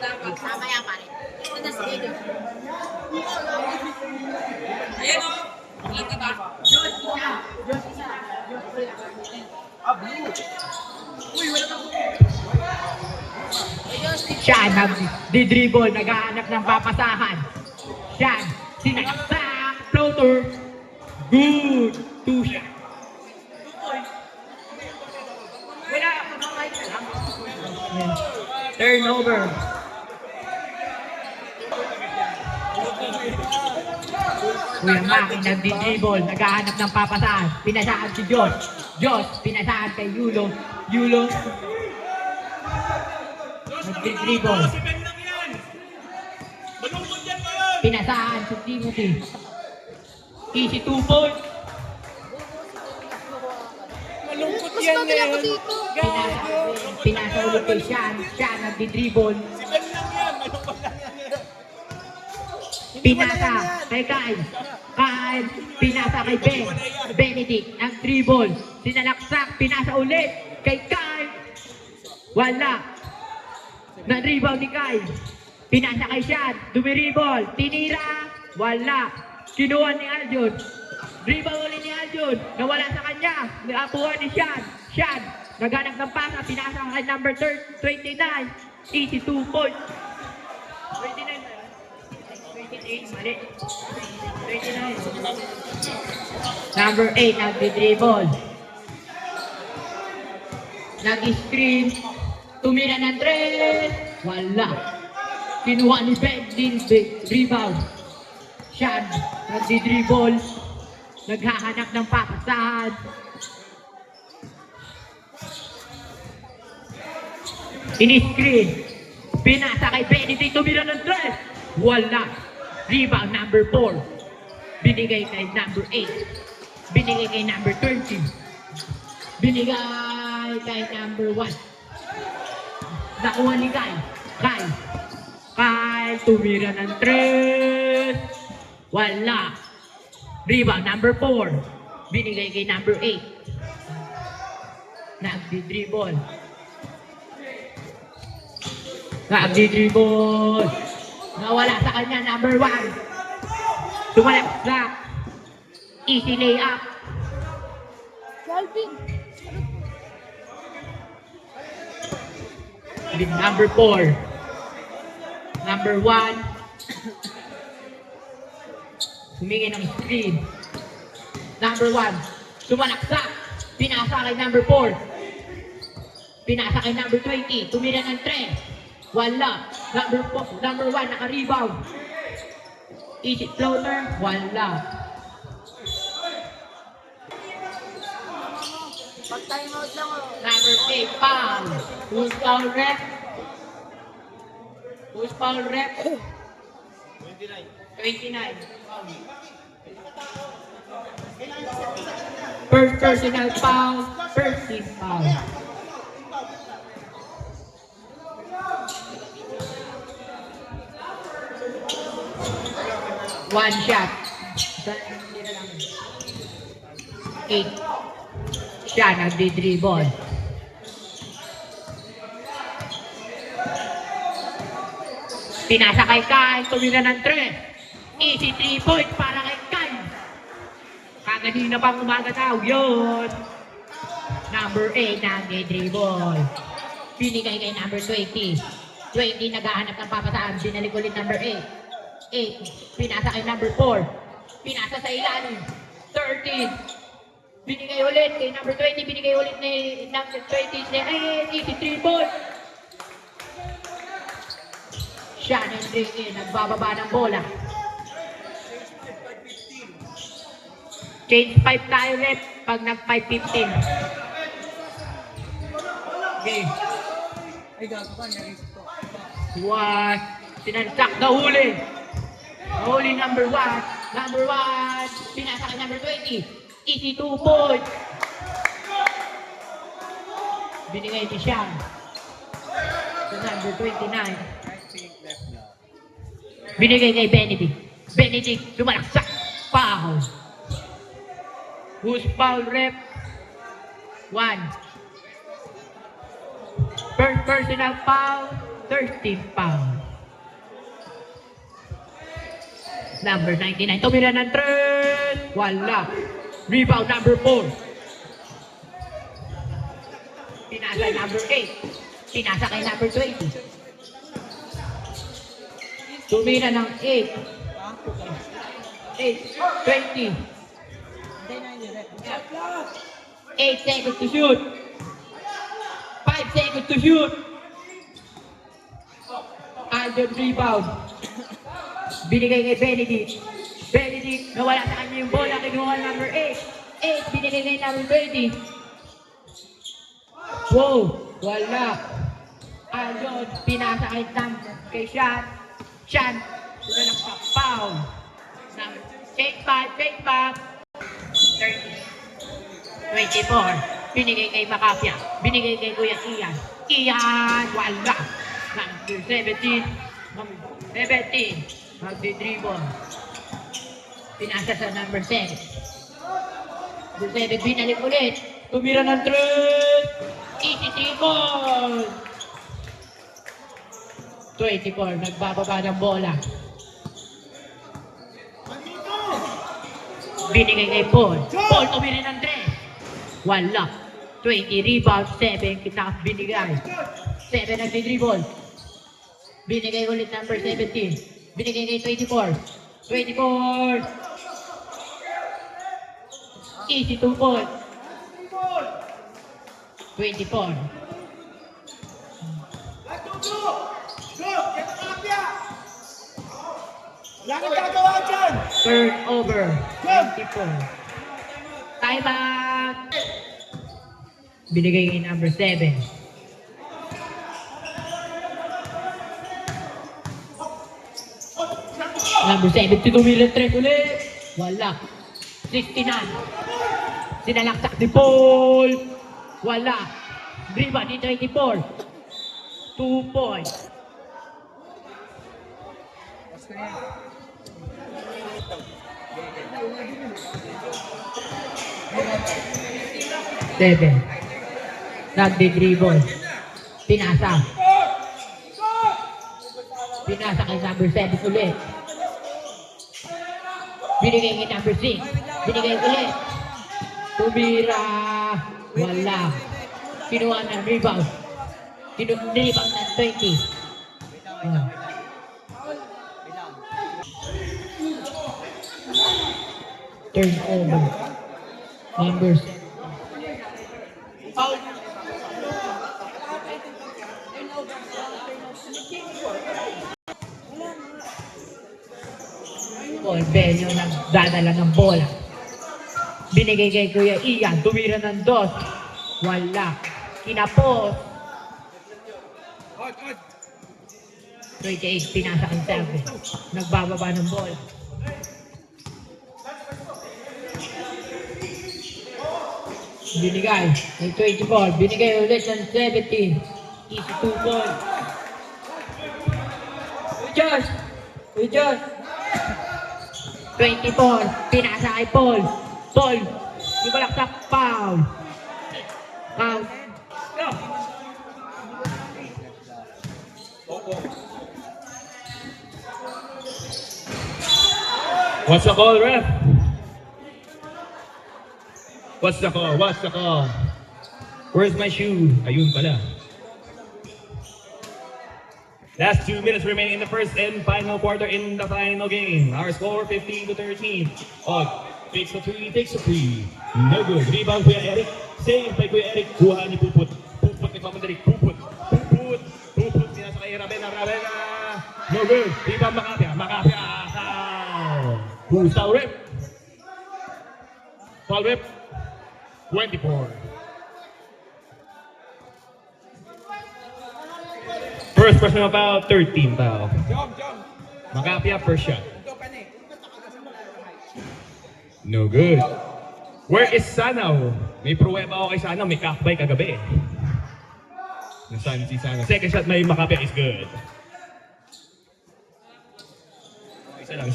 Mamaya pare. Ito na si Diego. Ayan o. Ilan ka ba? Siya nag-dribble, naghahanap ng papasahan. Siya, sinaksak, floater. Good. Two shot. Wala ako na kahit lang. Turnover. Kuya Maki nag-dribble, naghahanap ng papasahan. Pinasahan si Josh. Josh, pinasahan kay Yulo. Yulo. Nag-dribble. Si Ben lang yan. Malungkot yan ngayon. Pinasahan si Timothy. Easy 2 points. Malungkot Mas yan bagay ako ngayon. dito. Pinasa ulit kay Sean. Sean nag-dribble. Si Ben lang yan. Malungkot lang yan. Pinasa kay Kyle. Kyle, pinasa kay Ben. Benedict, nag-dribble. Sinalaksak, pinasa ulit kay Kyle. Wala. Na-dribble ni Kyle. Pinasa kay Sean. Dumiribble. Tinira. Wala. Kinuha ni Aljon. Dribble ulit ni Aljon. Nawala sa kanya. Nakakuha ni Sean. Sean, naghanap ng pasa. Pinasa kay number 29. Easy 2 points. 29 na. 28, mali. 29. Number 8, nag-dribble. Nag-screen. Tumira ng 3. Wala. Kinuha ni Ben din. Rebound. Sean, nag-dribble. Naghahanap ng papasahan. In-screen. Pinasa kay Benedict. Tumira ng 3. Wala. Rebound number 4. Binigay kay number 8. Binigay kay number 30. Binigay kay number 1. Nakuha ni Kyle. Kyle, tumira ng 3. Wala. Rebound number 4. Binigay kay number 8. Nagdi-dribble. Nawala sa kanya, number 1. Tumalaksak. Easy layup. Calvin. With number 4. Number 1. Humingi ng screen. Number 1. Tumalaksak. Pinasa kay number 4. Pinasa kay number 20. Tumira ng 3. Wala. Number 1, naka-rebound. Easy floater. Wala. Pag-time out lang oh. Number 8, foul. Who's foul rep? Who's foul rep? 29. First personal foul. First team foul. One shot. 8. Siya nagdi-dribble. Pinasa kay Kyle, tumira ng 3. Easy 3 points para kay Kyle. Kaganina pang umaga daw, yun. Number 8 nagdi-dribble. Binigay kay number 20. 20 naghahanap ng papasahan, binalik ulit number 8. 8. Pinasa kay number 4. Pinasa sa ilalim. 13. Binigay ulit kay number 20. Binigay ulit ni number 20. Easy 3 points. Siya na yung nagbababa ng bola. Change 5 tayo rep pag nag-5-15. Okay. Ay, gago ka. Narisip ko. Sinansak na huli. Huli number 1. Number 1. Pinasa kay number 20. Easy 2 points. Binigay ni Sean. To number 29. Binigay kay Benedict. Benedict, lumalaksak. Foul. Who's foul rep? 1. First personal foul. 13 foul. Number 99, tumira ng 3. Wala. Rebound number 4. Pinasa number 8. Pinasa kay number 20. Tumira ng 8. 20. 8 seconds to shoot. 5 seconds to shoot. Aldon rebound. Binigay kay Benedict. Benedict, nawala sa kanya yung bola. Kinuha number 8. 8, binigay kay number 20. Wow, wala. Aldon, pinasa kay Sean. Sean, ito lang pa, foul. Take back. 30. 24. Binigay kay Macapia. Binigay kay Kuya Ian. Ian, wala. Number 17. 17. Magdi-dribble. Pinasa sa number 7. Number 7, binalik ulit. Tumira ng 3. Easy dribble. 24, nagbababa ng bola. Binigay kay Paul. Paul tumira ng 3. Wala. 20 rebound, 7 kita binigay. 7 nagdi-dribble. Binigay ulit number 17. Binigay kay 24. 24. Easy 2 point. 24. Wala kang gagawa dyan! Turnover. 24. Time out. Binigay kay number 7. Number 7, tumira 3 ulit. Wala. 69. Sinalaksak ni Paul. Wala. Rebound ni 24. 2 points. Seven. Nagdi-dribble. Pinasa. Pinasa kay number 7 ulit. Binigay kay number 6. Binigay ulit. Tumira. Wala. Kinuha ng rebound. Rebound ng 20. Turnover. Number 7. Paul Benyo nagdadala ng bola. Binigay kay Kuya Ian. Tumira ng 2. Wala. Kinapos. 28. Pinasa kay 7. Nagbababa ng bola. Binigay ng 24. Binigay ulit ng 17. Easy 2 ball. We just. 24. Pinasa kay Paul. Paul. Ibalaksak. Foul. Foul. Go. What's the call, ref? What's the call? Where's my shoe? Ayun pala. Last 2 minutes remaining in the first and final quarter in the final game. Our score 15-13. Og takes the three. No good. Rebound Kuya Eric. Save by Kuya Eric. Kuha ni Puput. Puput ni Pamandarik. Puput. Sinasa kay Ravena. No good. Rebound Macapia. Foul. Who's foul rep? Foul rep. 24. First personal foul, 13 foul. Macapia, first shot. No good. Where is Sanaw? May pruweba ako kay Sanaw, may kakbay kagabi. Nasaan si Sanaw? Second shot, may Macapia is good. Isa lang.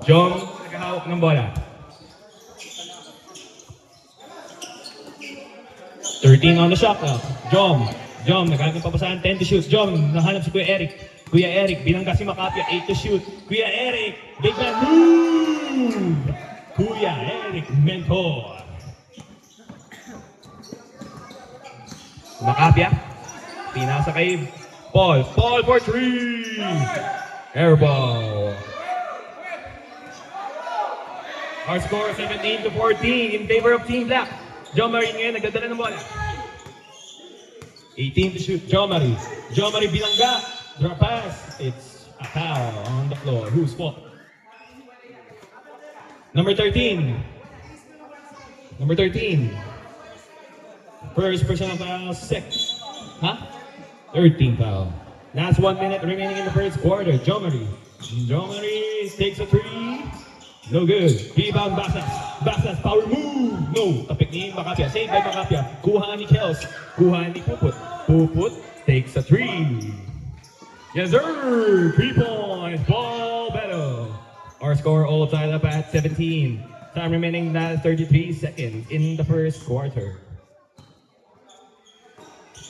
Jong, nagkahawak ng bola. 13 on the shot clock. Jom, nagkakaroon papasahan, 10 to shoot. Jom, nahanap si Kuya Eric. Kuya Eric, binangga si Makapia, 8 to shoot. Kuya Eric, big man move! Kuya Eric, mentor. Makapia, pinasa kay Paul. Paul for 3! Airball. Our score 17 to 14 in favor of Team Black. John Marie ngayon nagdadala ng bola. 18 to shoot, John Marie. John Marie binangga. Drop pass. It's a foul on the floor. Who's fault? Number 13. Number 13. First personal foul, 6. Huh? 13 foul. Last 1 minute remaining in the first quarter. John Marie. John Marie takes a 3. No good. Rebound Basas. Basas, power move. No. Tapik ni Makapia. Saved by Makapia. Kuha ni Kels. Kuha ni Puput. Puput takes a 3. Yes, sir. 3 points. Ball battle. Our score all tied up at 17. Time remaining na 33 seconds in the first quarter.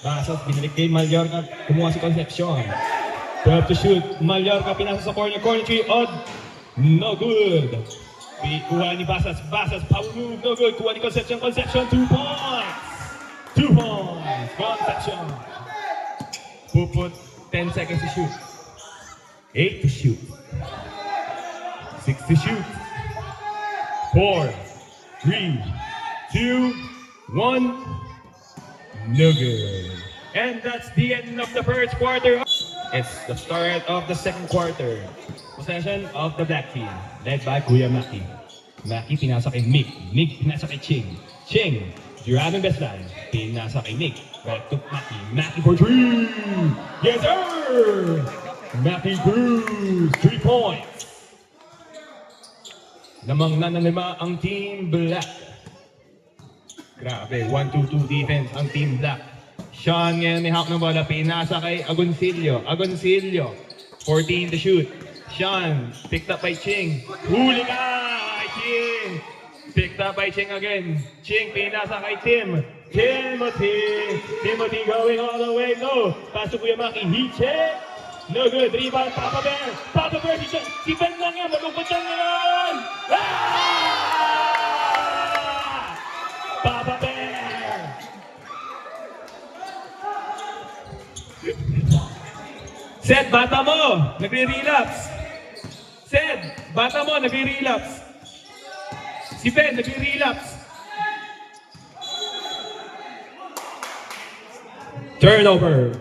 Basas, binalik kay Mallorca. Kumuha si Concepcion. 12 to shoot. Mallorca, pinasa sa corner. Corner 3. Odd. No good. Kuha ni Basas. Basas, power move. No good. Kuha ni Concepcion. Concepcion, 2 points. 2 points. Concepcion. Puput, 10 seconds to shoot. 8 to shoot. 6 to shoot. 4, 3, 2, 1. No good. And that's the end of the first quarter. It's the start of the second quarter. Possession of the black team, led by Kuya Maki. Maki pinasa kay Mick. Mick pinasa kay Ching. Ching, grabbing baseline. Pinasa kay Mick. Back to Maki. Maki for 3. Yes, sir! Maki Cruz, 3 points. Namang nananima ang Team Black. Grabe, 1-2-2 defense ang Team Black. Sean ngayon may hawak ng bola. Pinasa kay Agoncillo. Agoncillo, 14 to shoot. Sean, picked up by Ching. Huli ka! Ching! Picked up by Ching again. Ching, pinasa kay Tim. Timothy! Timothy going all the way. No! Pass to Kuya Maki. He check! No good. Rebound, Papa Bear. Papa Bear, si Ben lang yan. Malupot lang yan! Ah! Papa Bear! Seth, bata mo! Nagre-relapse. Seth, bata mo, nagre-relapse. Si Ben, nagre-relapse. Turnover.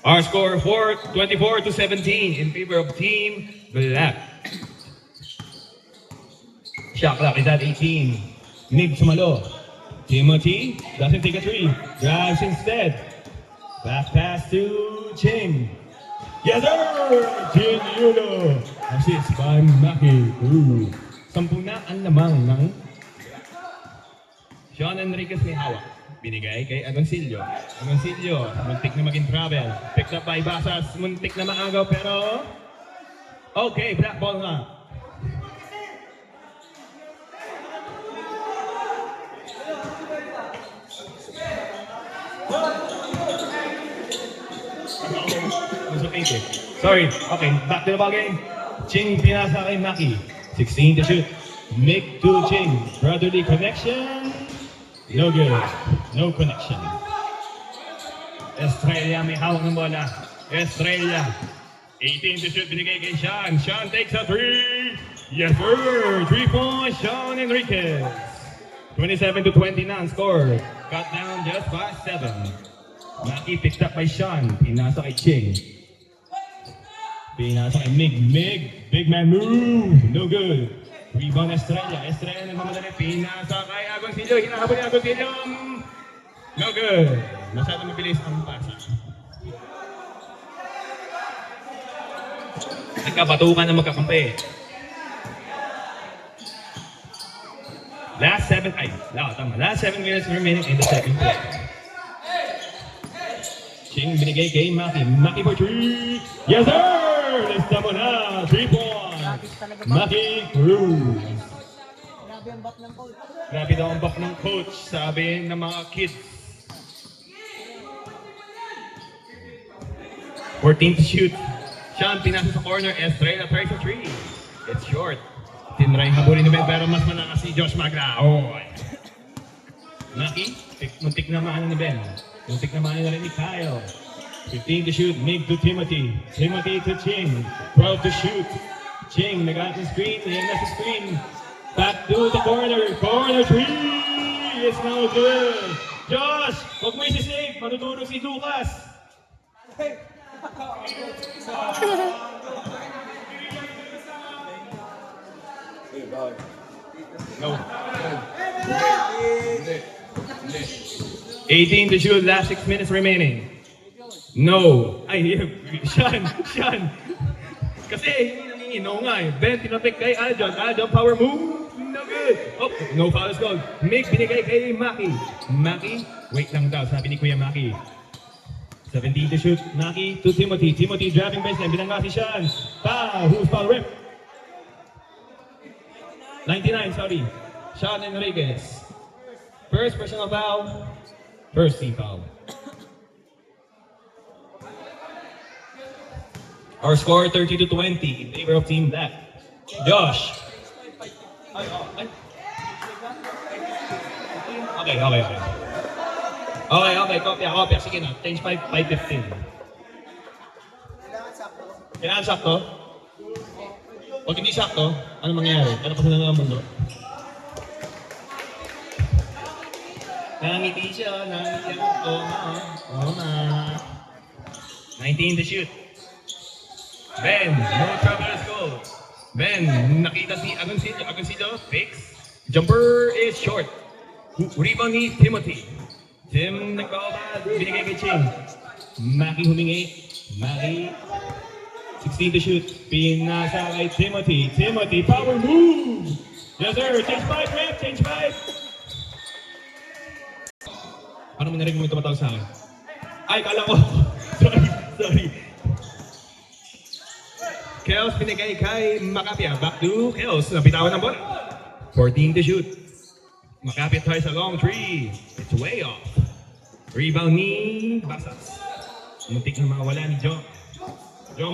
Our score 24 to 17 in favor of Team Black. Shot clock is at 18. Nig sumalo. Timothy doesn't take a 3. Drives instead. Back pass to Ching. Yes, sir! Chin Yulo. Assist by Maki. 10 na ang lamang ng Sean Enriquez may hawak. Binigay kay Agoncillo. Agoncillo, muntik na maging travel. Picked up by Basas, muntik na maagaw pero okay, black ball nga. Sorry, okay, back to the ball game. Ching pinasa kay Maki. 16 to shoot. Mick to Ching. Brotherly connection. No good. No connection. Estrella may hawak ng bola. Estrella. 18 to shoot. Binigay kay Sean. Sean takes a 3. Yes, sir. 3 points. Sean Enriquez. 27 to 20 na ang score. Cut down just by 7. Maki picked up by Sean. Pinasa kay Ching. Pinasa kay Mig. Mig. Big man move. No good. Rebound Estrella. Estrella nagmamadali. Pinasa kay Agoncillo. Hinahabol ni Agoncillo. No good. Masyadong mabilis ang pasa. Nagkabatukan na magkakampi. Last 7 minutes remaining in the second quarter. Ching binigay kay Maki. Maki for 3. Yes, sir! Lista mo na. 3 points. Maki Cruz. Grabe daw ang back ng coach, sabi ng mga kids. 14 to shoot. Sean, pinasa sa corner. Estrella tries a 3. It's short. Tinry habulin ni Ben, pero mas malakas si Josh Magra. Oh. Naki, muntik na maano ni Ben. Muntik na maano na rin ni Kyle. 15 to shoot. Mig to Timothy. Timothy to Ching. 12 to shoot. Ching, nag-out ng screen. Ayan na sa screen. Back to the corner. Corner 3. It's no good. Josh, huwag mo isi-save. Matutulog si Lucas. No. 18 to shoot, last 6 minutes remaining. No. Ay, Sean. Kasi, no nga eh. Ben, tinapik kay Aljon. Aljon, power move. No good. Oh, no foul is called. Mig, binigay kay Maki. Maki, wait lang daw, sabi ni Kuya Maki. 17 to shoot. Maki to Timothy. Timothy driving baseline. Binangga si Sean. Foul. Who's foul rip? 99, sorry. Sean Enriquez. First personal foul. First team foul. Our score 30 to 20 in favor of Team Black. Josh. Okay, kopya. Sige na, change 5-15. Kailangan sakto? Pag hindi sakto, ano mangyayari? Ano kasi na ng mundo? Nangiti siya, nangiti ako. Oo na. 19 to shoot. Ben, no trouble, let's go. Ben, nakita si Agoncillo, fix. Jumper is short. Rebound ni Timothy. Tim nagpakabad, binigay kay Ching. Maki humingi. Maki, 16 to shoot. Pinasa kay Timothy. Timothy, power move! Yes sir, change 5, rep, change 5. Ano mo narinig mo tumatawag sa akin? Ay, kala ko. Sorry. Kels pinigay kay Macapia. Back to Kels. Napitawan ng bola. 14 to shoot. Macapia tries a long 3. It's way off. Rebound ni Basas. Muntik na mawala ni Joe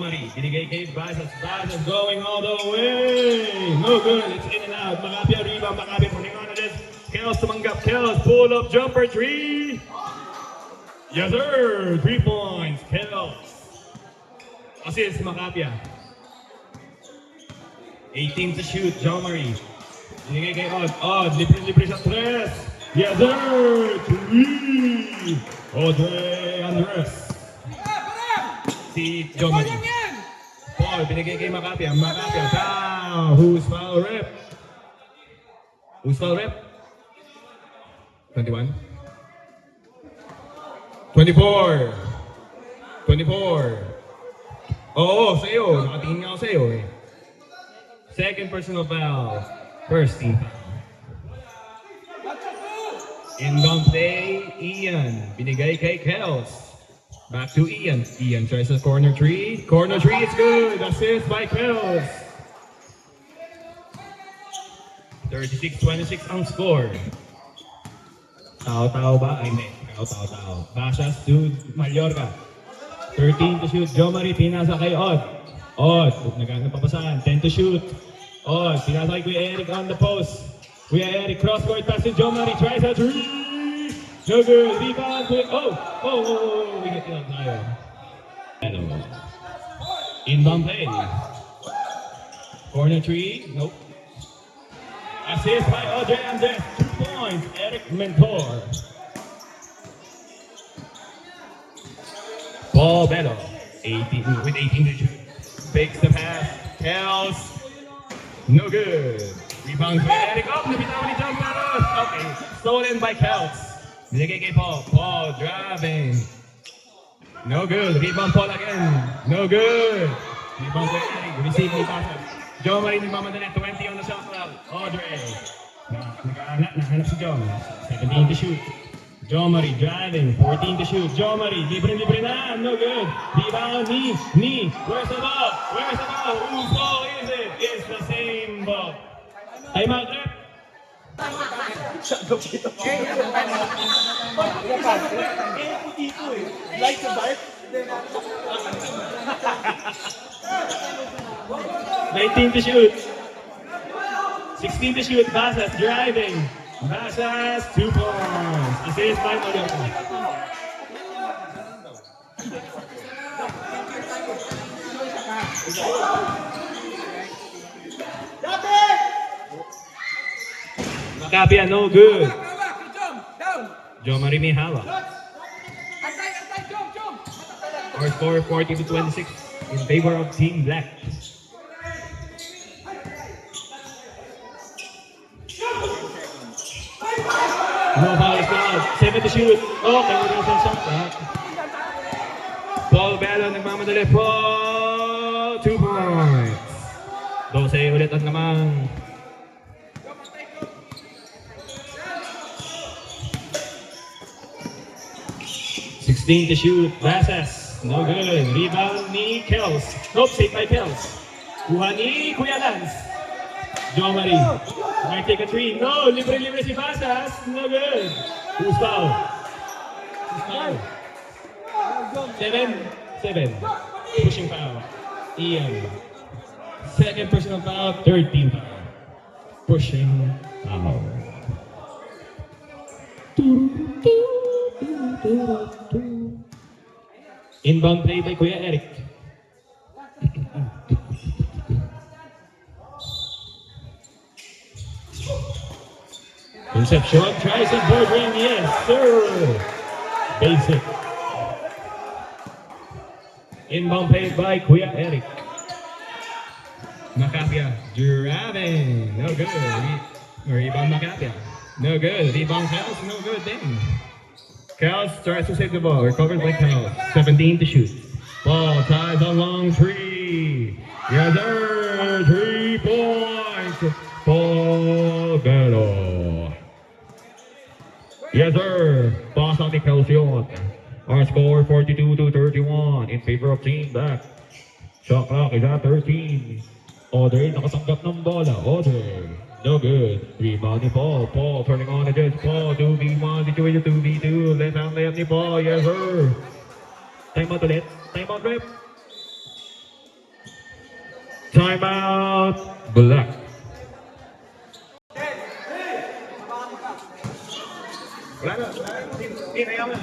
Marie. Binigay kay Basas. Basas going all the way. No good. It's in and out. Macapia rebound. Macapia putting on this. Kels tumanggap. Kels pull up jumper 3. Yes sir. 3 points. Kels. Assist Macapia. 18 to shoot, Joe Marie. Binigay kay Odd. Libre sa 3. Yes sir! 3! Audrey Andres. Si Joe Marie. Paul, binigay kay Macapia. Macapia, down! Who's foul rep? 21? 24! Oo, sa'yo. Nakatingin nga ako sa'yo eh. Second personal foul. First team foul. Inbound play, Ian. Binigay kay Kels. Back to Ian. Ian tries a corner 3. Corner 3 is good. Assist by Kels. 36-26 ang score. Tao ba? Ay, hindi. Tao. Basas to Mallorca. 13 to shoot. Joe Marie pinasa kay Odd. Nagpapasahan. 10 to shoot. Pinasa kay Kuya Eric on the post. Kuya Eric cross-court pass to Joe Marie. Tries a 3. No good. Rebound. We get it tayo. Inbound play. Corner 3. Nope. Assist by Audrey Andres. 2 points. Eric Mentor. Paul Bello. 18 to shoot. Fakes the pass. Kels. No good. Rebound by Eric. Nabitawan ni John Paros. Okay. Stolen by Kels. Binigay kay Paul. Paul driving. No good. Rebound Paul again. No good. Rebound by Eric. Receive ni Pasas. Joe Marie nagmamadali. 20 on the shot clock. Audrey. Nahanap si John. 17 to shoot. Joe Marie driving, 14 to shoot. Joe Marie, libre na, no good. Rebound, knee. Where's the ball? Whose ball is it? It's the same ball. Time out, rep. Like the dark? 19 to shoot. 16 to shoot. Basas driving. Basas 2 points. Assist by Maloka. Macapia, no good. Jo Marie Mihala. Our score 40 to 26 in favor of Team Black. No foul is called. 7 to shoot. Okay, we're going to shot that. Paul Bello nagmamadali. Paul, 2 points. 12 ulit ang lamang. Sixteen to shoot. Basas. No good. Rebound ni Kels. Nope, saved by Kels. Kuha ni Kuya Lance. Jo Marie. Might take a three. No, libre-libre si Basas. No good. Who's foul? Who's foul? 7. Pushing foul. Ian. Second personal foul. Third team foul. Pushing foul. Inbound play by Kuya Eric. Inception, tries a board ring, yes sir. Basic. Inbound play by Kuya Eric. Macapia, driving, no good. Rebound Macapia, no good. Rebound Kels, no good then. Kels tries to save the ball, recovered by Kels. 17 to shoot. Ball ties a long three. Yes sir, 3 points. Paul Bello. Yes sir, pass on the Kels yun. Our score 42 to 31 in favor of Team Black. Shot clock is at 13. Audrey nakatanggap ng bola. Audrey. No good. Rebound ni Paul. Paul turning on against Paul. 2v1 situation 2v2. Left hand layup ni Paul. Yes sir. Timeout ulit. Timeout rep. Timeout Black. Wala na. Hindi, ayaw na.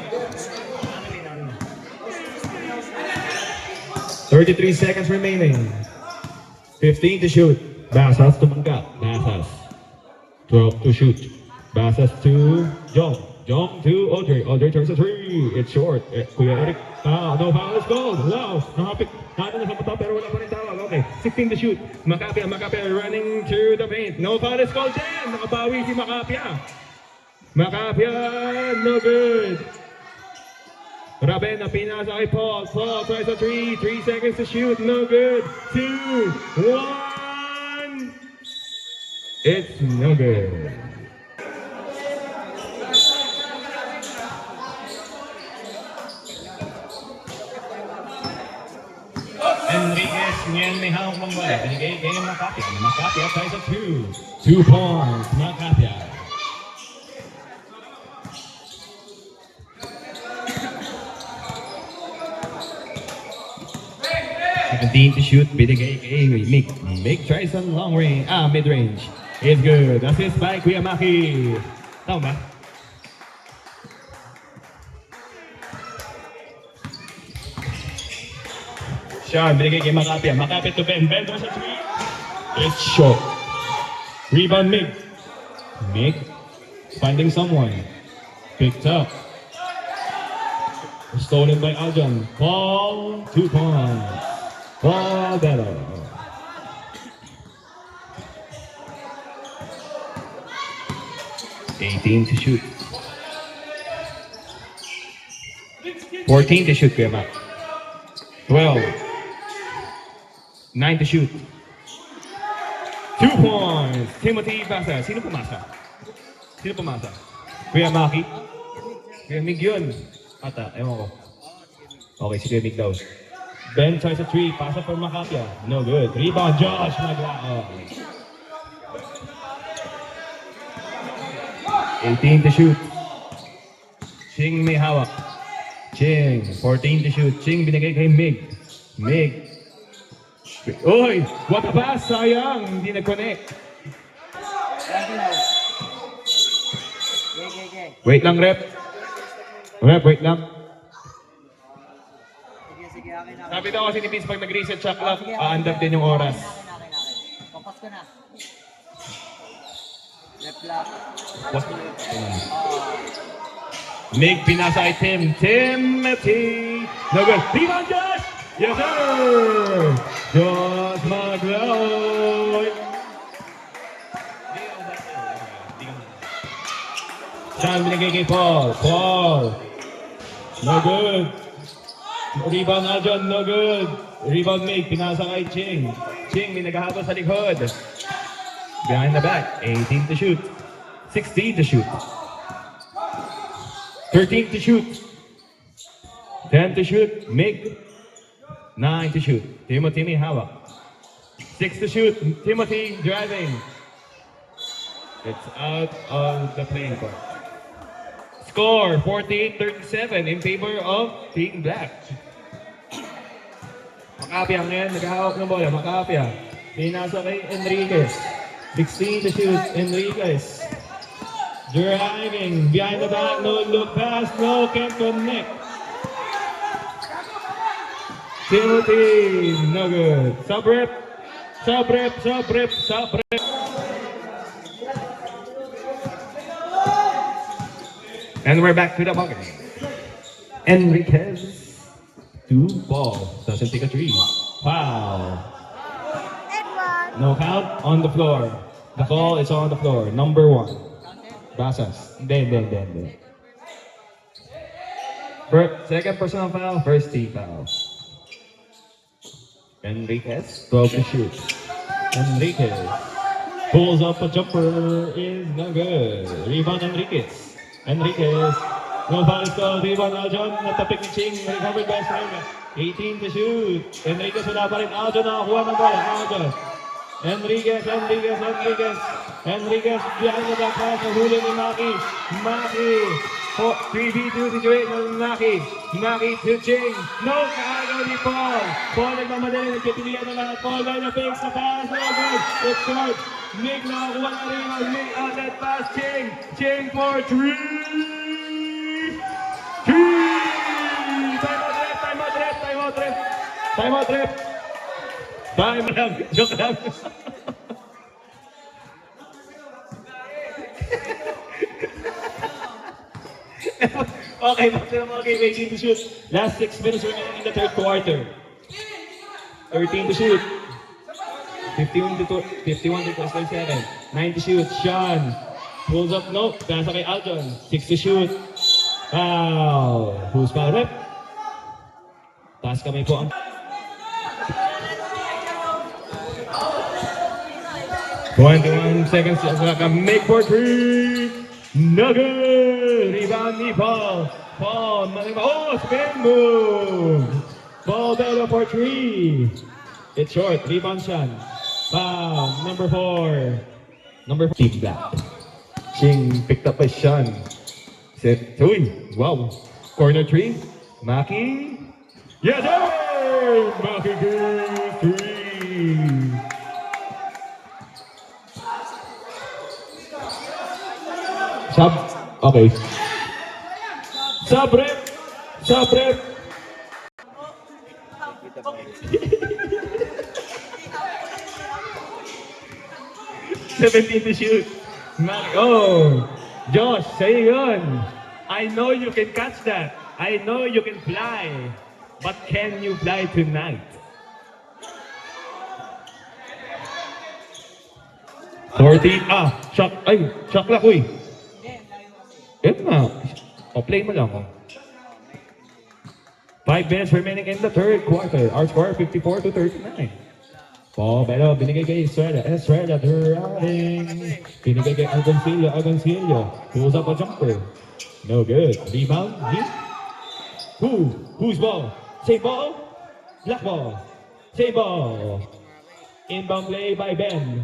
33 seconds remaining. 15 to shoot. Basas tumanggap. Basas. 12 to shoot. Basas to Jong. Jong to Audrey. Audrey turns a 3. It's short. Kuya Eric. No foul is called. Wow. Nakapit. Nakapit na sa mata pero wala pa rin tawag. Okay. 16 to shoot. Macapia running to the paint. No foul is called then. Nakabawi si Macapia. Macapia. No good. Raben na pinasa kay Paul. Paul tries a 3. 3 seconds to shoot. No good. 2, 1. It's no good. Enriquez ngayon may hawak ng bola. Binigay kay Macapia. Macapia tries a 2. 2 points. Macapia. To shoot, binigay kay Mick. Mick tries on long range, mid-range. It's good. Assist by Kuya Maki. Tama ba? Sean, binigay kay Macapia. Macapia to Ben. Ben doon sa 3. It's short. Rebound Mick. Mick finding someone. Picked up. Stolen by Aljon. Paul, 2 points. Paul Bello. $18 to shoot. 14 to shoot, Kuya Mac. 12. 9 to shoot. 2 points. Timothy Basas. Sino pumasa? Kuya Maki? Kuya Mig yun. Ata, ewan ko. Okay, si Kuya Mig daw. Ben tries a 3, pass up for Macapia. No good. Rebound, Josh Maglao. 18 to shoot. Ching may hawak. Ching, 14 to shoot. Ching binigay kay Mig. Mig. Uy! What a pass! Sayang! Hindi nag-connect. Wait lang, rep. Rep, wait lang. Sige, akin na. Sabi daw kasi ni Vince, pag nag-reset shot clock, aandar din yung oras. Akin. Papas ko na. Left lock. What? Mig pinasa kay Timothy. No good. Rebound, Josh! Yes, sir! Josh Magloy. Sean binigay kay Paul. Paul. No good. Rebound na dyan. No good. Rebound Mig. Pinasa kay Ching. Ching may naghahabol sa likod. Behind the back. 18 to shoot. 16 to shoot. 13 to shoot. 10 to shoot. Mig. 9 to shoot. Timothy may hawak. 6 to shoot. Timothy driving. It's out of the playing court. Score 48-37 in favor of Team Black. Makapia ngayon, naghahawak ng bola. Makapia. Pinasa kay Enriquez. 16 to shoot. Enriquez. Driving. Behind the back. No look pass. No, can't connect. Timothy. No good. Sub-rep. Sub-rep. Sub-rep. Sub-rep. And we're back to the ball game. Enriquez. 2 ball. Doesn't take a 3. Foul. No count on the floor. The ball is on the floor. Number 1. Basas. Then. Second personal foul. First team foul. Enriquez. 12 to shoot. Enriquez. Pulls up a jumper. Is no good. Rebound Enriquez. Enriquez. No foul is called. Rebound Aljon. Natapik ni Ching. Recovered by Estrella. 18 to shoot. Enriquez wala pa rin. Aljon nakakuha ng bola. Aljon. Enriquez. Enriquez behind the back pass. Nahuli ni Maki. Maki. 3v2 situation. Maki to Ching. No, kaagaw ni Paul. Paul nagmamadali. Nagpipilihan na lahat. Paul by the fakes. Na pass. No good. It's short. Mig nakakuha na rin. Mig outlet pass. Ching for 3. Time out rep. Time lang. Joke lang. Okay, back to the ball game. 18 to shoot. Last 6 minutes remaining in the third quarter. 13 to shoot. 51 to 27. 9 to shoot. Sean pulls up. No. Pasa kay Aljon. 6 to shoot. Foul. Who's foul rep? Taas kamay po ang 21 seconds. Make for 3. No good. Rebound ni Paul. Oh, spin move. Paul Bello for 3. It's short. Rebound Sean. Foul. Number 4. Team Black. Ching picked up by Sean. Set. Uy. Wow. Corner 3. Maki. Yes, sir! Maki good 3. Sub. Okay. Sub-rep. 17 to shoot. Oh, Josh, say yun. I know you can catch that. I know you can fly. But can you fly tonight? 40. Shot. Ay, shot clock, uy. Ito nga. Play mo lang. 5 minutes remaining in the third quarter. Our score 54 to 39. Paul Bello, binigay kay Estrella driving. Binigay kay Agoncillo. Pulls up a jumper. No good. Rebound. Who's ball? Save ball. Black ball. Save ball. Inbound play by Ben.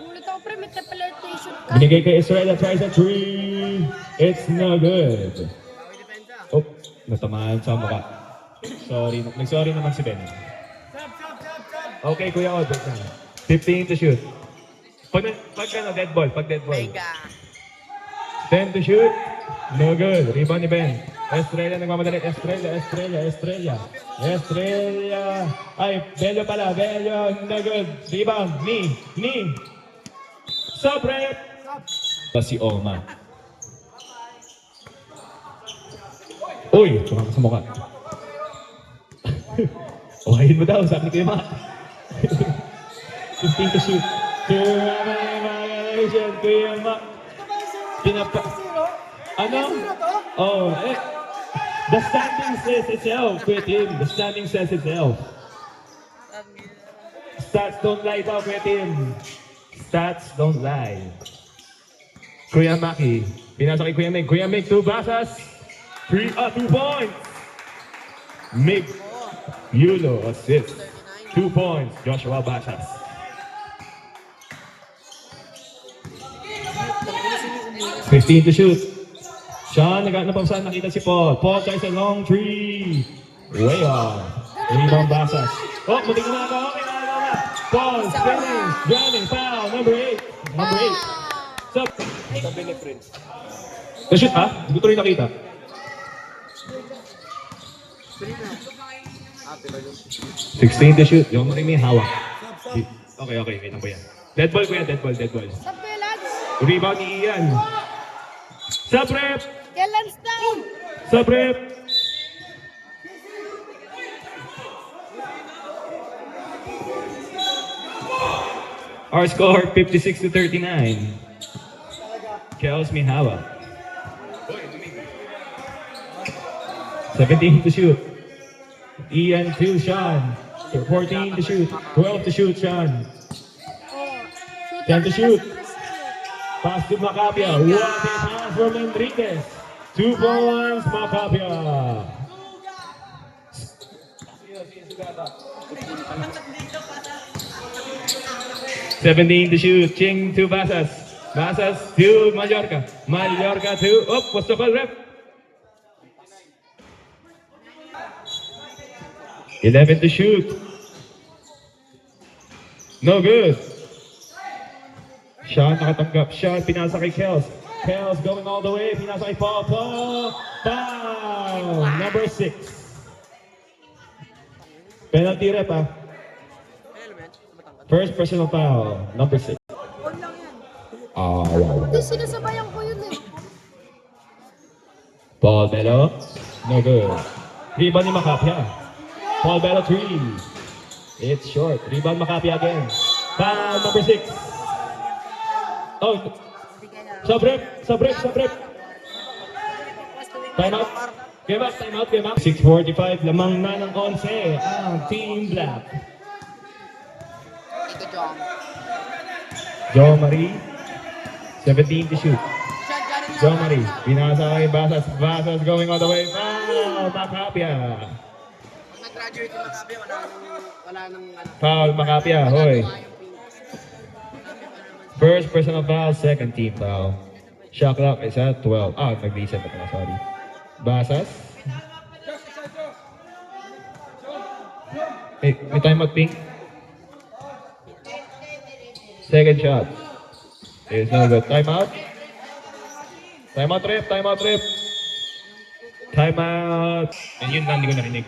Ulit ako Siyempre, may flirtation ka. Binigay kay Estrella, tries a 3. It's no good. Oh, natamaan sa mukha. Sorry, nag-sorry naman si Ben. Okay, Kuya Od, 15 to shoot. Pag dead ball, dead ball. 10 to shoot. No good. Rebound ni Ben. Estrella nagmamadali. Estrella. Ay, Bello pala. Bello. No good. Rebound. Knee. Sobre. Si Oma. Uy, tumama sa mukha. Uhayin mo daw, sabi ni Kuya Ma. 15 to shoot. Kuya Ma. Ano? Oh, the standing says itself, Kuya Tim. The standing says itself. Stats don't lie daw, Kuya Tim. Stats don't lie. Kuya Maki. Pinasok kay Kuya Mig. Kuya Mig, 2 basas. 2 points. Mig. Yulo, assist. 2 points. Joshua Basas. $15 to shoot. Sean, naghanap pa saan nakita si Paul. Paul tries a long 3. Way off. Rebound Basas. Oh, muling na ako. Okay na. Paul, spinning, driving, foul. Number 8. Sup? Sabi ni Prince. To shoot ha? Hindi ko rin nakita. 16 to shoot. Yung rin may hawak. Okay. Wait lang po yan. Dead ball. Sabi, lads. Rebound ni Ian. Sub rep. Kailan down? Sub rep. Our score 56 to 39. Kels Mihawa. 17 to shoot. Ian to Sean. 14 to shoot. 12 to shoot, Sean. 10 to shoot. Pass to Macapia. What a pass from Enriquez. 2 points, Macapia. $17 to shoot. Ching to Basas. Basas to Mallorca. Mallorca to. Oh, what's the call, rep? 11 to shoot. No good. Sean nakatanggap. Sean pinasa kay Kels. Kels going all the way. Pinasa kay Paul. Foul. Number 6. Penalty rep ah. First personal foul. Number 6. Wow. Hindi, sinasabayan ko yun eh. Paul Bello. No good. Rebound ni Macapia. Paul Bello 3. It's short. Rebound Macapia again. Foul number 6. Oh. Sub-rep. Time out. Game up. 6:45. Lamang na ng 11 ang Team Black. Jo Marie. 17 to shoot. Jo Marie. Pinasa kay Basas. Basas going all the way. Foul Macapia. Nag-graduate yung Maccabi, wala nang Foul Macapia. Hoy. First personal foul, second team foul. Shot clock is at 12. Nag-reset na pala, sorry. Basas. May timeout, Pink. Second shot. It's no good. Timeout. Timeout rep. Timeout. And yun lang, hindi ko narinig.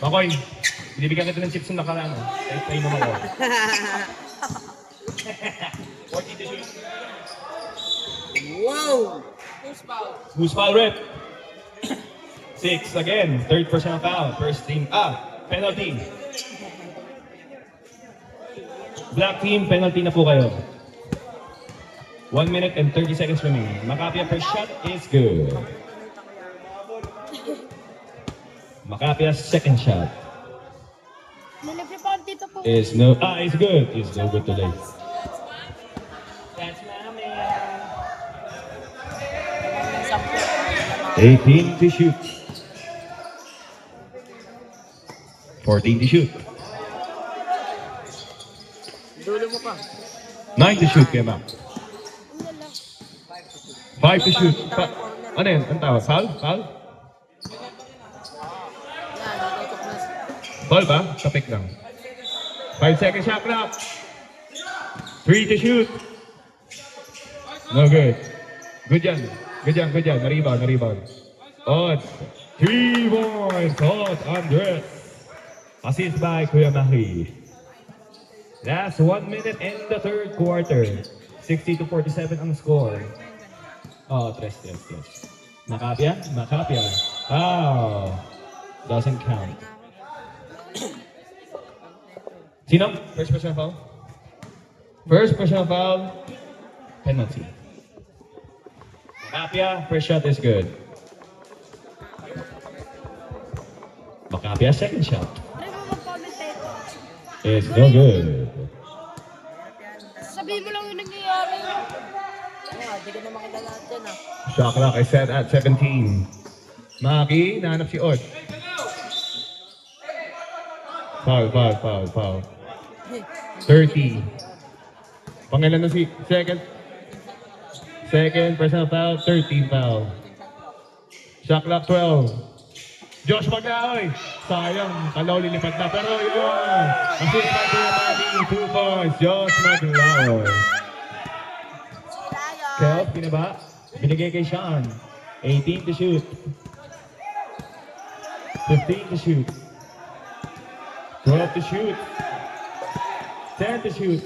Makoy, binibigyan kita ng chips ng nakaraan. Try naman ako. 40 to shoot. Wow! Who's foul rep? 6 again. Third personal foul. First team. Penalty. Black team, penalty na po kayo. 1 minute and 30 seconds remaining. Macapia first shot is good. Macapia's second shot Nilibre pa ako dito po. is no. It's good. It's no good today. That's my man. 18 to shoot. 14 to shoot. Dulo mo pa. 9 to shoot, Kuya Mac. Ano lang. 5 to shoot. Ano yun? Ang tawag? Foul? Foul? Yan, natutok na. Foul ba? Tapik lang. 5 seconds shot clock. 3 to shoot. No good. Good yan. Good yan, good yan. Na-rebound, na-rebound. Odds. 3 points. Odds, Andres. Assist by Kuya Maki. Last 1 minute in the third quarter. 60 to 47 ang score. Oh, tres. Nakapya? Nakapya. Oh. Doesn't count. Sino? First personal foul? First personal foul. Penalty. Nakapya, first shot is good. Makapya, second shot. Try mo mag-commentate. It's no good. Sabihin mo lang yung nangyayari. Di ka na makilala dyan ah. Shot clock is set at 17. Maki, nahanap si Od. Foul. 30. Pangilan na si second personal foul, 13 foul. Shot clock 12. Josh Maglaoy. Sayang, kalaw lilipat na. Pero yun. Assist by Kuya Maki, 2 points. Josh Maglaoy. Kelp, pinaba. Binigay kay Sean. 18 to shoot. 15 to shoot. 12 to shoot. 10 to shoot.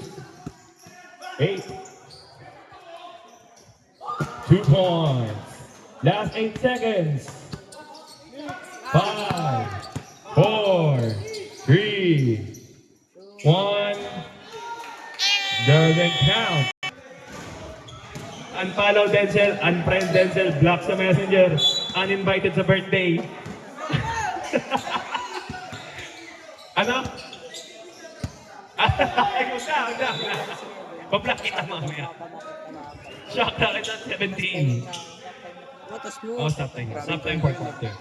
8. 2 points. Last 8 seconds. 5, 4, 3, 1. Doesn't count. Unfollow Denzel, unfriend Denzel, block sa messenger, uninvited sa birthday. Ano? Huwag na. Pa-block kita mamaya. Shock na kita 17. Oh, stop time. Stop time for quarter.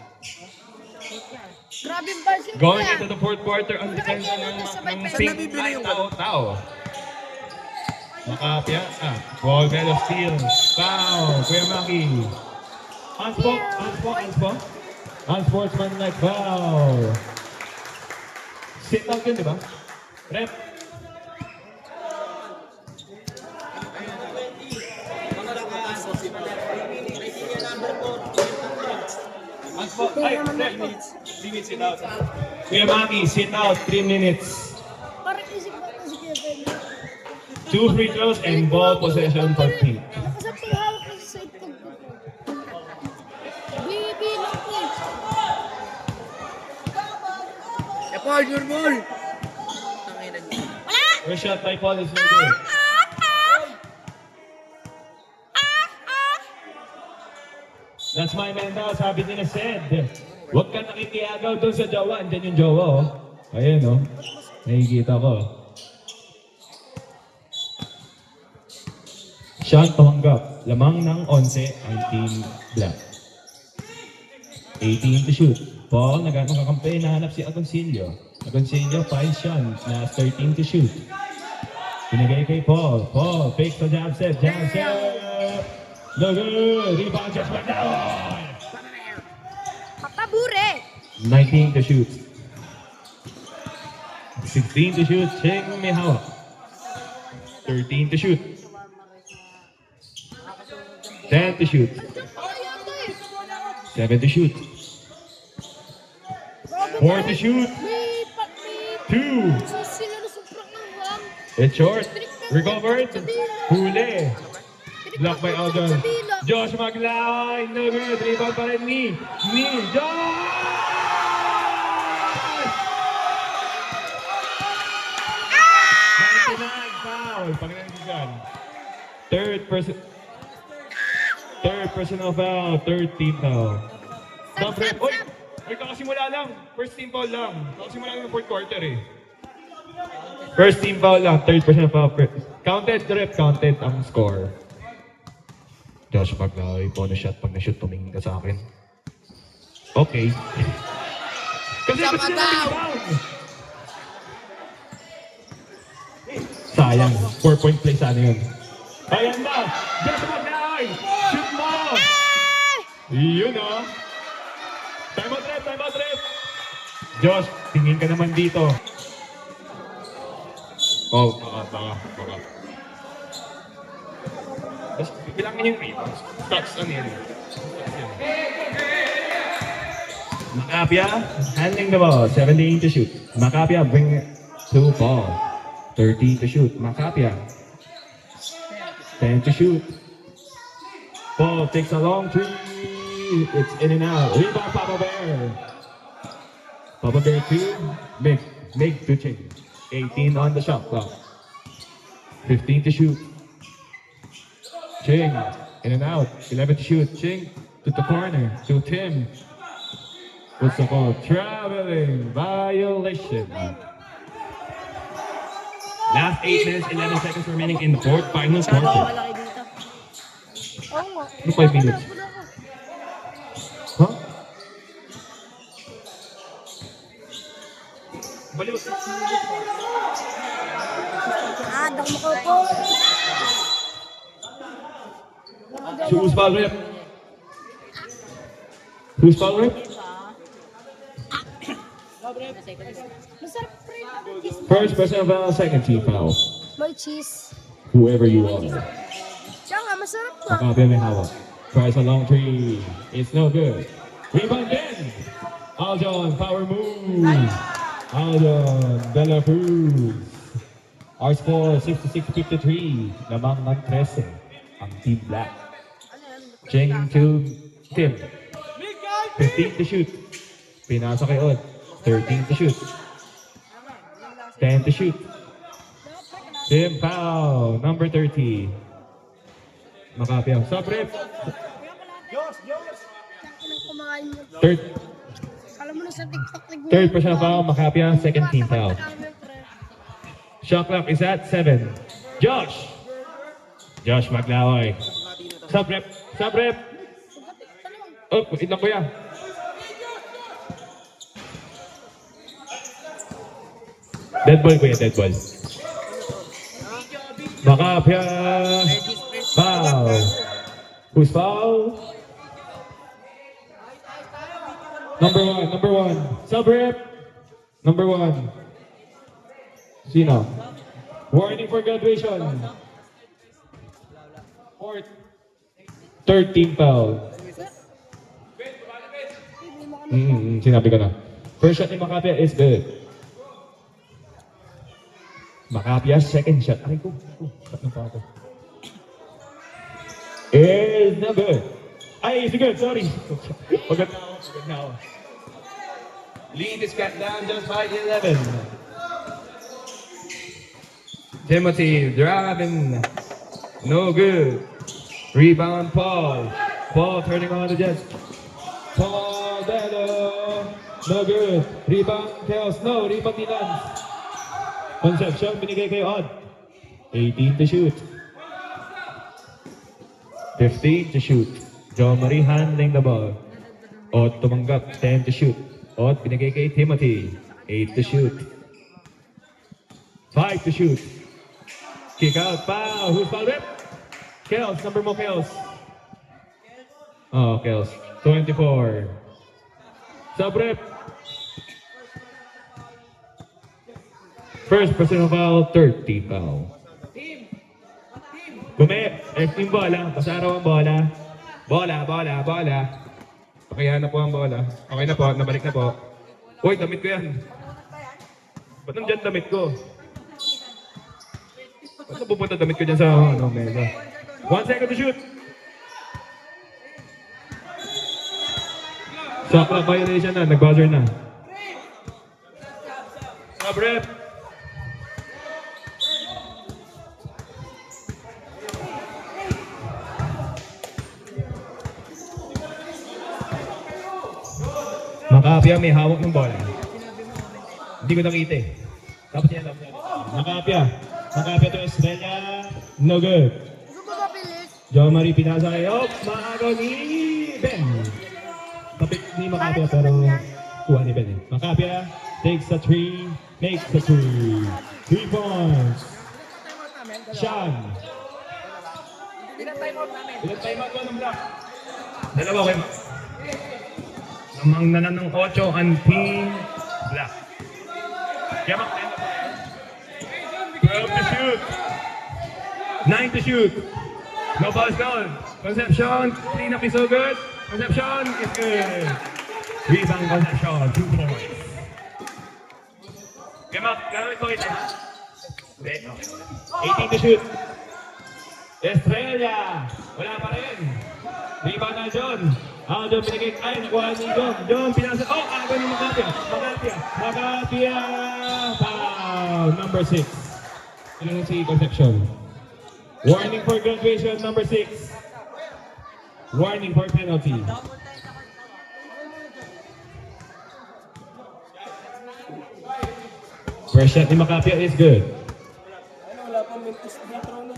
Grabe yung bars yung Going kuya. into the fourth quarter, ang depensa ng pink line tao. Nakapya. Ball medal steal. Foul. Kuya Maki. Unsportsmanlike foul. Sit out yun, di ba? Rep. Sit out. Kuya Maki, sit out 3 minutes. Parang isip ko na si Kevin. 2 free throws and ball possession for pink. Nakasap ko hawak ko sa side ko. Bibi lang ko eh. Paul, your ball! Tanginan niya. First shot by Paul is no good. That's my man daw, sabi nila Sed. Huwag ka nakikiyagaw doon sa jowa. Andyan yung jowa, oh. Ayan, oh. Nakikita ko. Shot tumanggap. Lamang ng 11 ang team black. 18 to shoot. Paul, nagano kakampi, nahanap si Agoncillo. Agoncillo, 5 shots na 13 to shoot. Pinigay kay Paul. Paul, fake to jab set. Jab set. No good. Rebound, just back down. Papabure. 19 to shoot. 16 to shoot. Cheng may hawak. 13 to shoot. 10 to shoot. 7 to shoot. 4 to shoot. 2. Sila na sobrang awam. It's short. Recovered. Huli. Block by Aldon. Josh Maglay. No good. Rebound pa rin ni Josh! 99 foul. Panginagigan. Third personal foul. Third team foul. Stop rep. Uy! Uy, kakasimula lang. First team foul lang. Kakasimula lang ng fourth quarter eh. First team foul lang. Third personal foul. Counted, rep. Counted ang score. Josh Maglay, bonus shot. Pag na-shoot, tumingin ka sa akin. Okay. Kasi gusto nila rebound. Sayang. sayang. 4-point play sana yun. Ayan na! Josh Maglay! Shoot mo! Yun o. Time out ref! Josh, tingin ka naman dito. Oh, baka. Tapos, bilangin yung rebounds. Stats, ano yan? Macapia, handling the ball. 17 to shoot. Macapia, bring it to ball. 13 to shoot. Macapia. 10 to shoot. Ball takes a long three. It's in and out. Rebound, Papa Bear. Papa Bear 2. Make to change. 18 on the shot clock. 15 to shoot. Ching, in and out. 11 to shoot. Ching to the corner. To Tim. What's the call? Traveling violation. Last 8 minutes, 11 seconds remaining in the fourth final Masyado quarter. malaki dito. Oo nga. Ano 5 minutes? Huh? Baliw. Dako makaupo. Who's foul rep? Who's foul rep? Masarap pre. First person foul, second team foul. May cheese. Whoever you are. Siya nga, masarap to. Macapia may hawak. Tries a long three. It's no good. Rebound Ben. Aljon, power move. Aljon, De La Cruz. Our score 66-53. Lamang ng 13. Ang Team Black. Cheng to Tim. 15 to shoot. Pinasa kay Od. 13 to shoot. 10 to shoot. Tim foul. Number 30. Macapia. Stop rip. Kinang kumakain mo. Alam mo na sa TikTok. Third personal foul. Macapia. Second team foul. Shot clock is at 7. Josh Maglaway. Stop rep. Oh, ilang ko yan. Dead ball ko yan, dead ball. Macapia. Foul. Who's foul? Number one. Sub rep. Number 1. Sino? Warning for graduation. Fourth. Third team foul. Sinabi ko na. First shot ni Macapia is good. Macapia, second shot. Aray ko. Ba't na pa ako? Is not good. Ay, is good. Sorry. Pagod na ako. Lead is cut down just by 11. Timothy driving. No good. Rebound Paul. Paul turning on the Jets. Paul Bello. No good. Rebound Chaos. No. Rebound Milan. Conception binigay kay Odd. 18 to shoot. 15 to shoot. John Marie handling the ball. Odd tumanggap. 10 to shoot. Odd binigay kay Timothy. 8 to shoot. 5 to shoot. Kick out. Foul. Who's foul rep? Kels. Number mo Kels. Oh, Kels. 24. Sub rep. First personal foul. 30 foul. Team bola. Pasaraw ang bola. Bola. Pakihan na po ang bola. Okay na po. Nabalik na po. Uy, damit ko yan. Ba't nandiyan damit ko? Ba't napupunta damit ko dyan sa mesa? 1 second to shoot. Shot clock violation na. Nag-buzzer na. Sub rep. Macapia may hawak ng bola. Hindi ko nakita eh. Tapos yan. Macapia to Estrella. No good. Gusto mo mabilis? John Marie pinasa kay Maagaw ni Ben. Kapit ni Macapia pero kuha ni Ben eh. Macapia takes a 3, makes a 3. 3 points. Sean. Ilan time out ko ng block? Dalawa kayo. Namang nanan ng 8 ang team black. Yamak 12 to shoot. 9 to shoot. No balls down. Concepcion, clean up is so good. Concepcion is good. Rebound Concepcion, 2 points. Yamak, gamit ko ito. 18 to shoot. Estrella, wala pa rin. Rebound na John. John pinagit. Ay, nakuha ni John. John pinasa. Oh, agaw ni Makapia. Makapia. Foul. Number 6. Ano si Concepcion? Warning for graduation, number 6. Warning for penalty. First shot ni Makapia is good. Wala pa mentis dito no.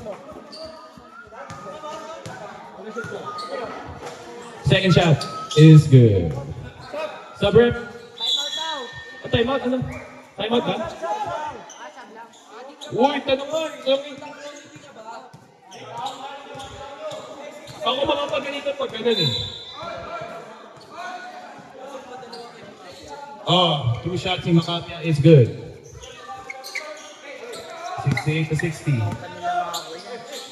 Second shot is good. Sub-rep. Timeout daw. Timeout, ano? Timeout ba? Uy, tanong mo. Ako makapagalitan pag ganun eh. Oh, 2 shots ni Makapia is good. 68 to 60.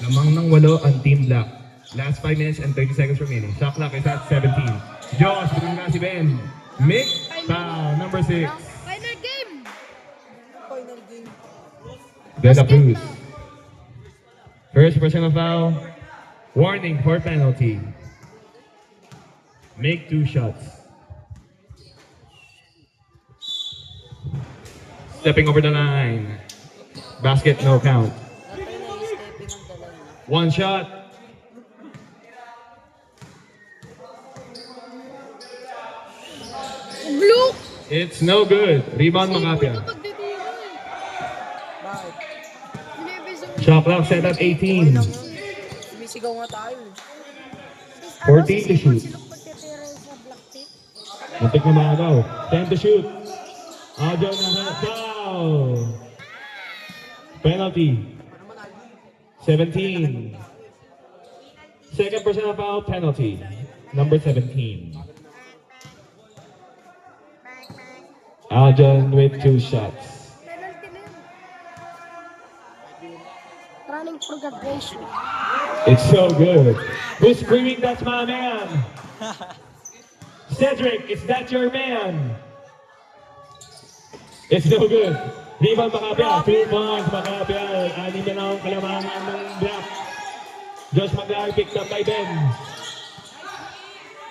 Lamang ng 8 ang team black. Last 5 minutes and 30 seconds remaining. Shot clock is at 17. Josh, pinag na si Ben. Mick, foul, number 6. Final game. De La Cruz. First personal foul. Warning for penalty. Make 2 shots. Stepping over the line. Basket, no count. Natay na yung stepping ang dala niya. 1 shot. Blue. It's no good. Rebound Makapia. Bakit? Shot clock set at 18. Sumisigaw nga tayo. 14 to shoot. Muntik na maagaw. 10 to shoot. Adjo na foul. Penalty. 17. Second personal foul penalty. Number 17. Aljon with 2 shots. Penalty na yun. Running for graduation. It's so good. Who's screaming, that's my man? Cedric, is that your man? It's no good. Rebound Makapia, 2 points Makapia. Anim na ang kalamangan ng black. Josh Maglar picked up by Ben.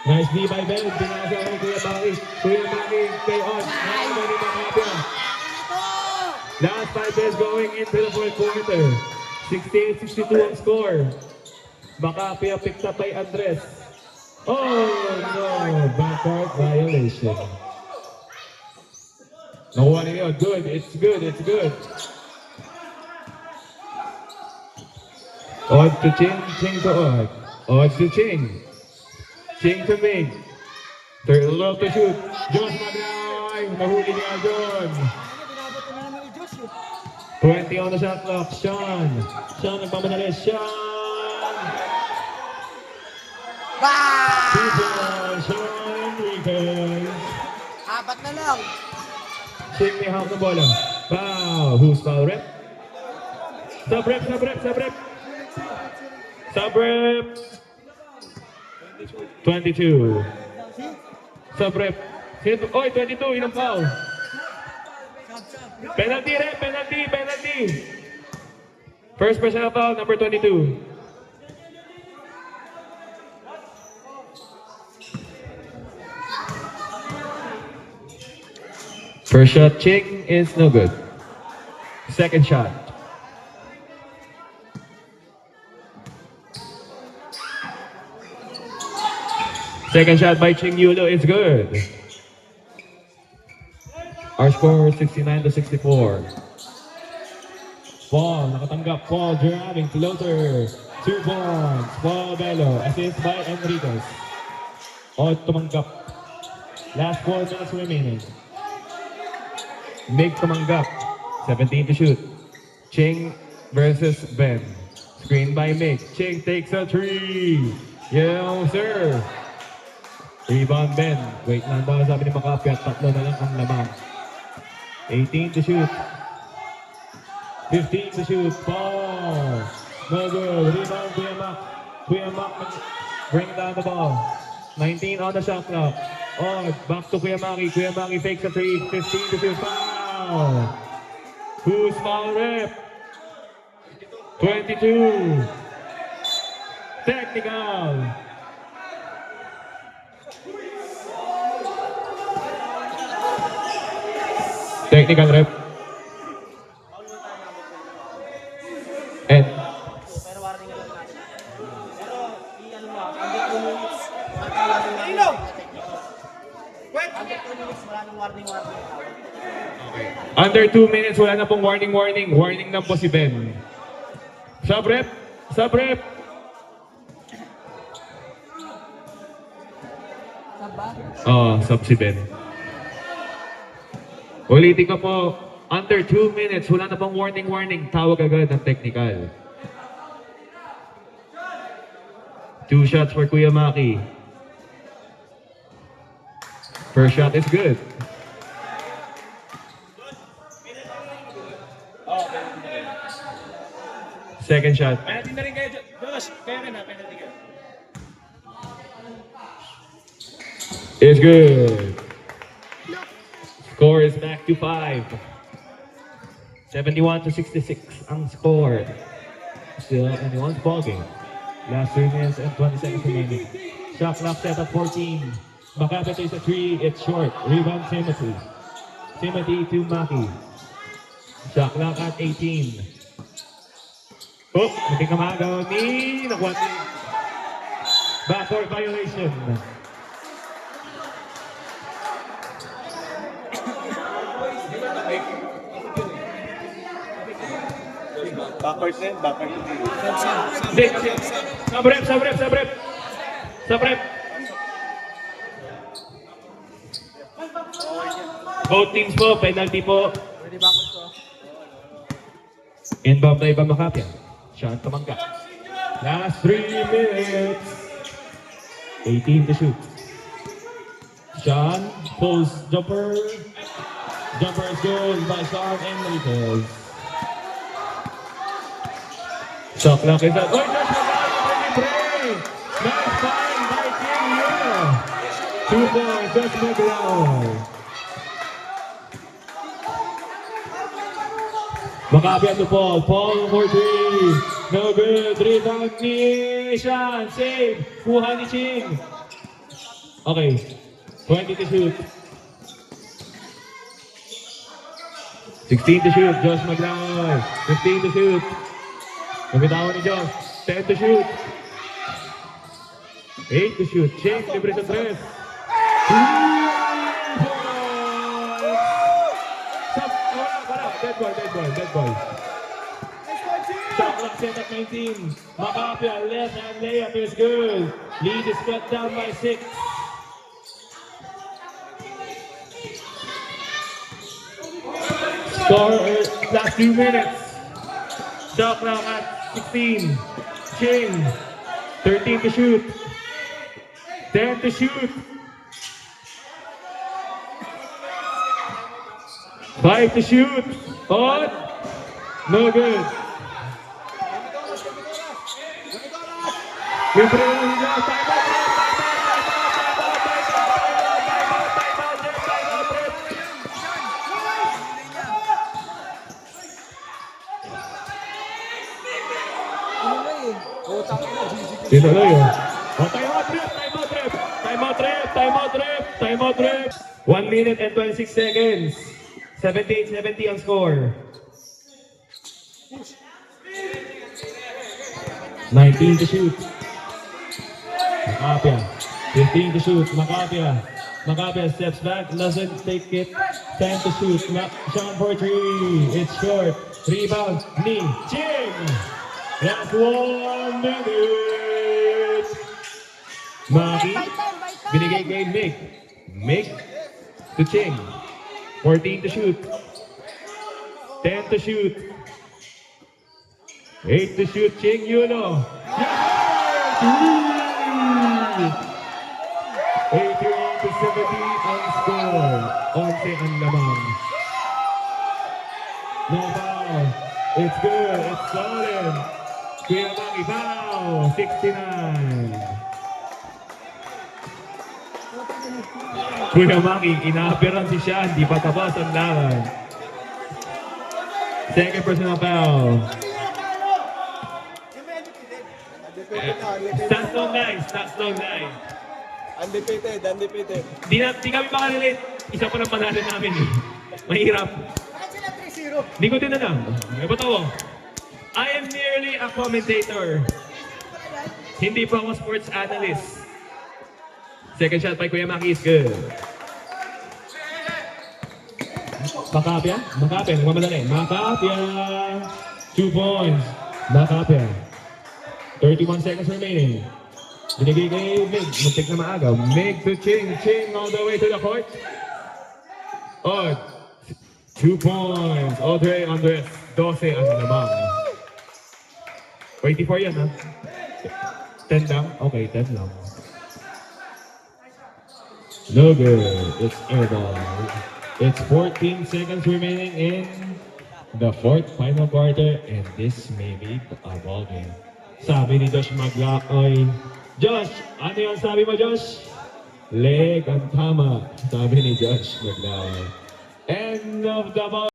Nice D by Ben. Pinasa kay Kuya Baki. Kuya Baki, kay On. Ano ni Makapia? Last 5 minutes going into the fourth quarter. 68-62 ang score. Makapia picked up by Andres. Oh no, backcourt violation. Nakuha niyo. Good, it's good, it's good. Odd to Ching, Ching to Odd. Odd to Ching. Ching to Mig. Third love to shoot. Josh Magray. Nahuli niya John. 20 on the shot clock. Sean. Sean nagmamadali. Sean. Bah! Sean Enriquez. Apat na lang. Ching may hawak na bola. Foul. Who's foul rep? Sub-rep, sub-rep, sub-rep. Sub-rep. 22. Sub-rep. Oy, 22. Ilang foul? Penalty, rep. Penalty, penalty. First personal foul, number 22. First shot, Ching, is no good. Second shot. Second shot by Ching Yulo is good. Our score is 69-64. Paul, nakatanggap. Paul driving closer. 2 points. Paul Bello, assist by Enriquez. O tumanggap. Last 4 minutes remaining. Mig tumanggap. 17 to shoot. Ching versus Ben. Screen by Mick. Ching takes a three. Yes, sir. Rebound Ben. Wait lang daw sabi ni Makapia. Tatlo na lang ang lamang. 18 to shoot. 15 to shoot. Ball. No good. Rebound Kuya Mac. Kuya Mac bring down the ball. 19 on the shot clock. Oh, back to Kuya Maki. Kuya Maki fakes a three. 15 to shoot. Foul. Who's foul rep? 22. Technical. Technical rep. And Pero warning na lang natin. Pero, i-ano mo, under 2 minutes. Ino! Wait! Under 2 minutes, wala nang warning. under 2 minutes, wala na pong warning. Warning lang po si Ben. Sub rep. Oh, sub si Ben. Ulitin ko po, under 2 minutes, wala na pong warning. Tawag agad ng technical. 2 shots for Kuya Maki. First shot is good. Second shot. Penalty na rin kayo, Josh. Kaya rin na, penalty kayo. Is good. Score is back to 5. 71 to 66 ang score. Still anyone's ball game. Last 3 minutes and 20 seconds remaining. Shot clock set at 14. Makapit is a 3. It's short. Rebound Timothy. Timothy to Maki. Shot clock at 18. Oh, hindi ka magagawa ni nakuha ni backcourt violation. Backwards na yun, backwards na yun. Sub rep. Both teams po, penalty po. Inbound na ibang Makapia. Shot tumangga. Last 3 minutes. 18 to shoot. Sean pulls jumper. Jumper is good by Sean Enriquez. Shot clock is up. Oh, just break. Nice find by King Yuna. 2 points, just Maglao. Makapia to Paul. Paul for 3. No good. Rebound ni Sean. Save. Kuha ni Ching. Okay. 20 to shoot. 16 to shoot. Josh Maglao. 15 to shoot. Nabitawan ni Josh. 10 to shoot. 8 to shoot. Ching. Libre sa 3. 3 points. Dead ball. Shot clock set at 19. Makapia left hand layup is good. Lead is cut down by 6. Score last 2 minutes. Shot clock at 16. Ching. 13 to shoot. 10 to shoot. 5 to shoot. On. No good. Libre na nila. Dito na yun. Oh, timeout rep. 1 minute and 26 seconds. 78-70 ang score. 19 to shoot. Makapia. 15 to shoot. Makapia steps back, doesn't take it. 10 to shoot. Sean for 3. It's short. Rebound. Ni Ching. That's 1 minute. Maki. Binigay kay Mick. Mick to Ching. 14 to shoot. 10 to shoot. 8 to shoot, Ching Yulo. 88 to 70 ang score. 11 ang lamang. No foul. It's good. It's solid. Kuya Maki foul. 69. Kuya Maki, inaaperan si Sean. Di pa tapos ang laban. Second personal foul. Stats long 9. Stats long 9. Undefeated. Di kami makalilate. Isa pa ng panalo namin eh. Mahirap. Hindi ko din alam. May bato. I am merely a commentator. Hindi pa ako sports analyst. Second shot by Kuya Maki is good. Makapia? Makapia. Nagmamadali. Makapia. 2 points. Makapia. 31 seconds remaining. Binigay kay Mig. Muntik na maaga. Mig to Ching. Ching all the way to the court. Odd. 2 points. Audrey Andres. 12 ang lamang. 24 yan ha. 10 lang? Okay, 10 lang. No good. It's airball. It's 14 seconds remaining in the fourth final quarter and this may be a ball game. Sabi ni Josh Maglaoy. Josh, ano yung sabi mo, Josh? Leg ang tama. Sabi ni Josh Maglaoy. End of the ball.